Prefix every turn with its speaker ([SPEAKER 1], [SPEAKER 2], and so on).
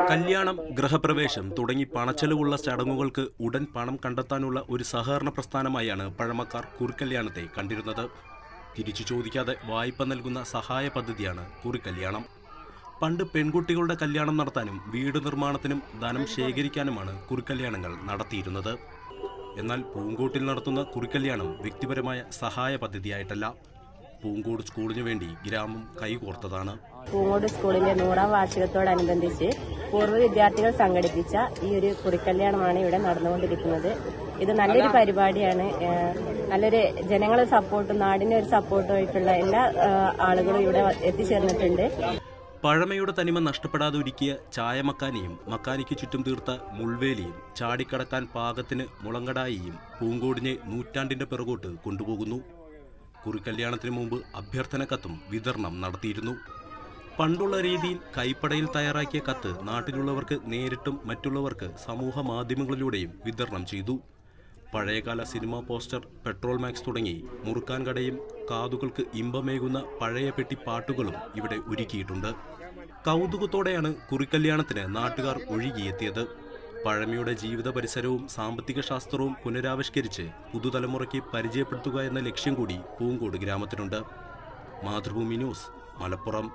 [SPEAKER 1] കല്യാണം, ഗൃഹപ്രവേശം തുടങ്ങി പണച്ചെലവുള്ള ചടങ്ങുകൾക്ക് ഉടൻ പണം കണ്ടെത്താനുള്ള ഒരു സഹകരണ പ്രസ്ഥാനമായാണ് പഴമക്കാർ കുറിക്കല്യാണത്തെ കണ്ടിരുന്നത്. തിരിച്ചു ചോദിക്കാതെ വായ്പ നൽകുന്ന സഹായ പദ്ധതിയാണ് കുറിക്കല്യാണം. പണ്ട് പെൺകുട്ടികളുടെ കല്യാണം നടത്താനും വീട് നിർമ്മാണത്തിനും ധനം ശേഖരിക്കാനുമാണ് കുറിക്കല്യാണങ്ങൾ നടത്തിയിരുന്നത്. എന്നാൽ പൂങ്കോട്ടിൽ നടത്തുന്ന കുറിക്കല്യാണം വ്യക്തിപരമായ സഹായ പദ്ധതിയായിട്ടല്ല, പൂങ്കോട് സ്കൂളിനു വേണ്ടി ഗ്രാമം കൈകോർത്തതാണ്.
[SPEAKER 2] പൂങ്കോട് സ്കൂളിന്റെ 100ാം വാർഷികത്തോടനുബന്ധിച്ച് പൂർവ്വ വിദ്യാർത്ഥികൾ സംഘടിപ്പിച്ച ഈ ഒരു കുറിക്കല്യാണമാണ് ഇവിടെ നടന്നുകൊണ്ടിരിക്കുന്നത്. ഇത് നല്ലൊരു പരിപാടിയാണ്. നല്ലൊരു ജനങ്ങളെ സപ്പോർട്ടും നാടിന്റെ ഒരു സപ്പോർട്ടും ആയിട്ടുള്ള എല്ലാ ആളുകളും ഇവിടെ എത്തിച്ചേർന്നിട്ടുണ്ട്.
[SPEAKER 1] പഴമയുടെ തനിമ നഷ്ടപ്പെടാതെ ഒരുക്കിയ ചായമക്കാനിയും മക്കാനിക്ക് ചുറ്റും തീർത്ത മുൾവേലിയും ചാടിക്കടക്കാൻ പാകത്തിന് മുളങ്കടായിയും പൂങ്കോടിനെ നൂറ്റാണ്ടിന്റെ പിറകോട്ട് കൊണ്ടുപോകുന്നു. കുറിക്കല്യാണത്തിന് മുമ്പ് അഭ്യർത്ഥന കത്തും വിതരണം നടത്തിയിരുന്നു. പണ്ടുള്ള രീതിയിൽ കൈപ്പടയിൽ തയ്യാറാക്കിയ കത്ത് നാട്ടിലുള്ളവർക്ക് നേരിട്ടും മറ്റുള്ളവർക്ക് സമൂഹ മാധ്യമങ്ങളിലൂടെയും വിതരണം ചെയ്തു. പഴയകാല സിനിമാ പോസ്റ്റർ, പെട്രോൾ മാക്സ് തുടങ്ങി മുറുക്കാൻ കടയും കാതുകൾക്ക് ഇമ്പമേകുന്ന പഴയ പെട്ടി പാട്ടുകളും ഇവിടെ ഒരുക്കിയിട്ടുണ്ട്. കൗതുകത്തോടെയാണ് കുറിക്കല്യാണത്തിന് നാട്ടുകാർ ഒഴുകിയെത്തിയത്. പഴമയുടെ ജീവിത പരിസരവും സാമ്പത്തിക ശാസ്ത്രവും പുനരാവിഷ്കരിച്ച് പുതുതലമുറയ്ക്ക് പരിചയപ്പെടുത്തുക എന്ന ലക്ഷ്യം കൂടി പൂങ്കോട് ഗ്രാമത്തിനുണ്ട്. മാതൃഭൂമി ന്യൂസ്, മലപ്പുറം.